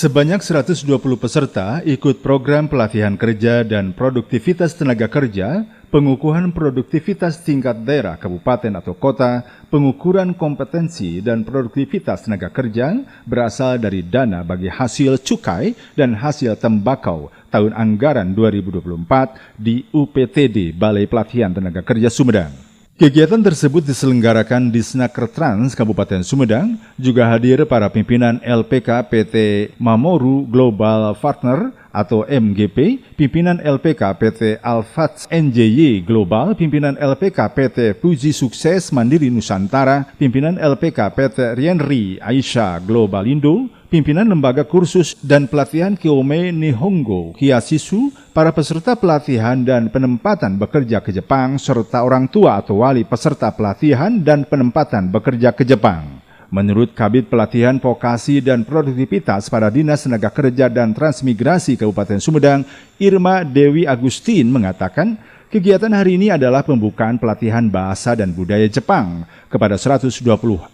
Sebanyak 120 peserta ikut program pelatihan kerja dan produktivitas tenaga kerja, pengukuhan produktivitas tingkat daerah, kabupaten atau kota, pengukuran kompetensi dan produktivitas tenaga kerja berasal dari dana bagi hasil cukai dan hasil tembakau tahun anggaran 2024 di UPTD Balai Pelatihan Tenaga Kerja Sumedang. Kegiatan tersebut diselenggarakan di Snaker Trans Kabupaten Sumedang, juga hadir para pimpinan LPK PT Mamoru Global Partner atau MGP, pimpinan LPK PT Alphats NJY Global, pimpinan LPK PT Puji Sukses Mandiri Nusantara, pimpinan LPK PT Rienri Aisyah Global Indo, pimpinan Lembaga Kursus dan Pelatihan Kyome Nihongo Hiyashisu, para peserta pelatihan dan penempatan bekerja ke Jepang, serta orang tua atau wali peserta pelatihan dan penempatan bekerja ke Jepang. Menurut Kabid Pelatihan Vokasi dan Produktivitas pada Dinas Tenaga Kerja dan Transmigrasi Kabupaten Sumedang, Irma Dewi Agustin mengatakan, kegiatan hari ini adalah pembukaan pelatihan bahasa dan budaya Jepang kepada 120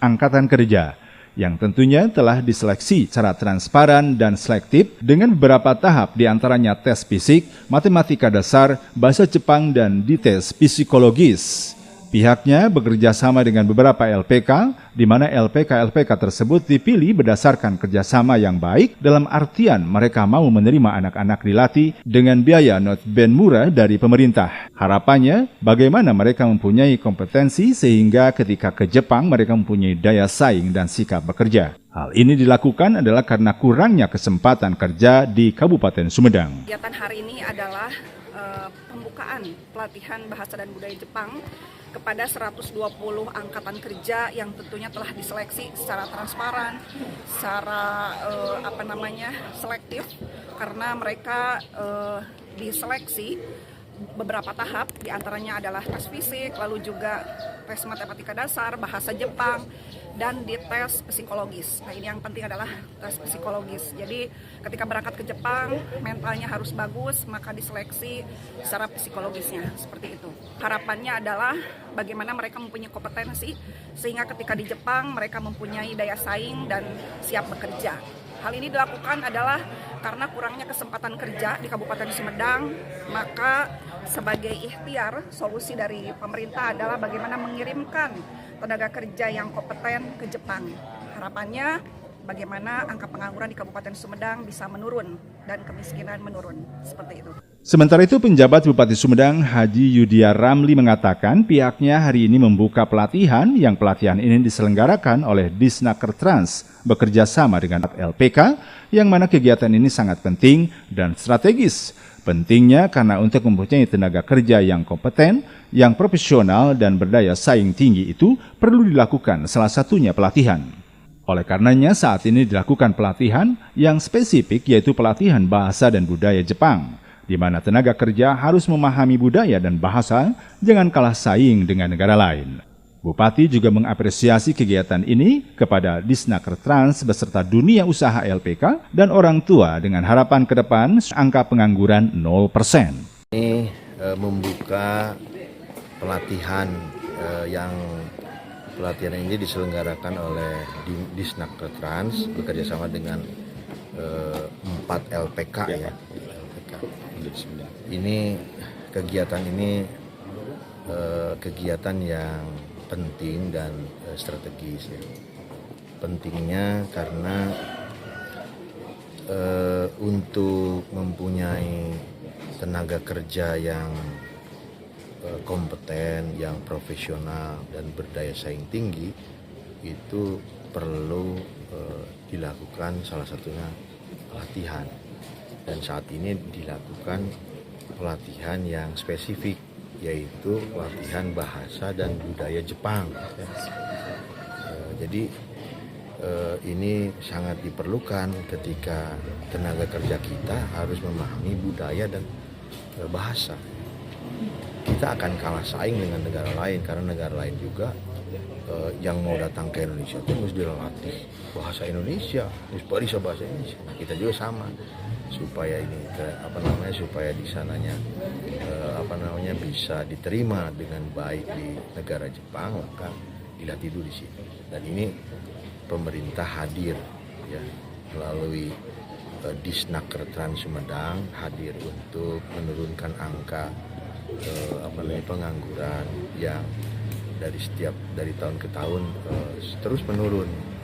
angkatan kerja, yang tentunya telah diseleksi secara transparan dan selektif dengan beberapa tahap, diantaranya tes fisik, matematika dasar, bahasa Jepang, dan dites psikologis. Pihaknya bekerja sama dengan beberapa LPK, di mana LPK-LPK tersebut dipilih berdasarkan kerjasama yang baik, dalam artian mereka mau menerima anak-anak dilatih dengan biaya not-band murah dari pemerintah. Harapannya, bagaimana mereka mempunyai kompetensi sehingga ketika ke Jepang mereka mempunyai daya saing dan sikap bekerja. Hal ini dilakukan adalah karena kurangnya kesempatan kerja di Kabupaten Sumedang. Kegiatan hari ini adalah pembukaan pelatihan bahasa dan budaya Jepang kepada 120 angkatan kerja yang tentunya telah diseleksi secara transparan, secara selektif, karena mereka diseleksi beberapa tahap, diantaranya adalah tes fisik, lalu juga tes matematika dasar, bahasa Jepang, dan dites psikologis. Nah, ini yang penting adalah tes psikologis. Jadi ketika berangkat ke Jepang, mentalnya harus bagus, maka diseleksi secara psikologisnya, seperti itu. Harapannya adalah bagaimana mereka mempunyai kompetensi, sehingga ketika di Jepang mereka mempunyai daya saing dan siap bekerja. Hal ini dilakukan adalah karena kurangnya kesempatan kerja di Kabupaten Sumedang, maka sebagai ikhtiar, solusi dari pemerintah adalah bagaimana mengirimkan tenaga kerja yang kompeten ke Jepang. Harapannya bagaimana angka pengangguran di Kabupaten Sumedang bisa menurun dan kemiskinan menurun, seperti itu. Sementara itu, penjabat Bupati Sumedang Haji Yudia Ramli mengatakan pihaknya hari ini membuka pelatihan yang pelatihan ini diselenggarakan oleh Disnaker Trans bekerja sama dengan LPK, yang mana kegiatan ini sangat penting dan strategis. Pentingnya karena untuk mempunyai tenaga kerja yang kompeten, yang profesional dan berdaya saing tinggi itu perlu dilakukan salah satunya pelatihan. Oleh karenanya saat ini dilakukan pelatihan yang spesifik, yaitu pelatihan bahasa dan budaya Jepang, di mana tenaga kerja harus memahami budaya dan bahasa, jangan kalah saing dengan negara lain. Bupati juga mengapresiasi kegiatan ini kepada Disnaker Trans beserta dunia usaha LPK dan orang tua dengan harapan ke depan angka pengangguran 0%. Ini membuka pelatihan pelatihan ini diselenggarakan oleh Disnaker Trans bekerjasama dengan 4 LPK ya. Ini kegiatan yang penting dan strategis ya. Pentingnya karena untuk mempunyai tenaga kerja yang kompeten, yang profesional dan berdaya saing tinggi, itu perlu dilakukan salah satunya pelatihan. Dan saat ini dilakukan pelatihan yang spesifik, yaitu pelatihan bahasa dan budaya Jepang. Jadi ini sangat diperlukan ketika tenaga kerja kita harus memahami budaya dan bahasa. Kita akan kalah saing dengan negara lain, karena negara lain juga yang mau datang ke Indonesia itu harus dilatih bahasa Indonesia, harus bisa bahasa Indonesia. Nah, kita juga sama, supaya supaya di sananya bisa diterima dengan baik di negara Jepang, maka dilatih dulu di sini. Dan ini pemerintah hadir ya melalui Disnaker Trans Sumedang hadir untuk menurunkan angka pengangguran yang dari tahun ke tahun terus menurun.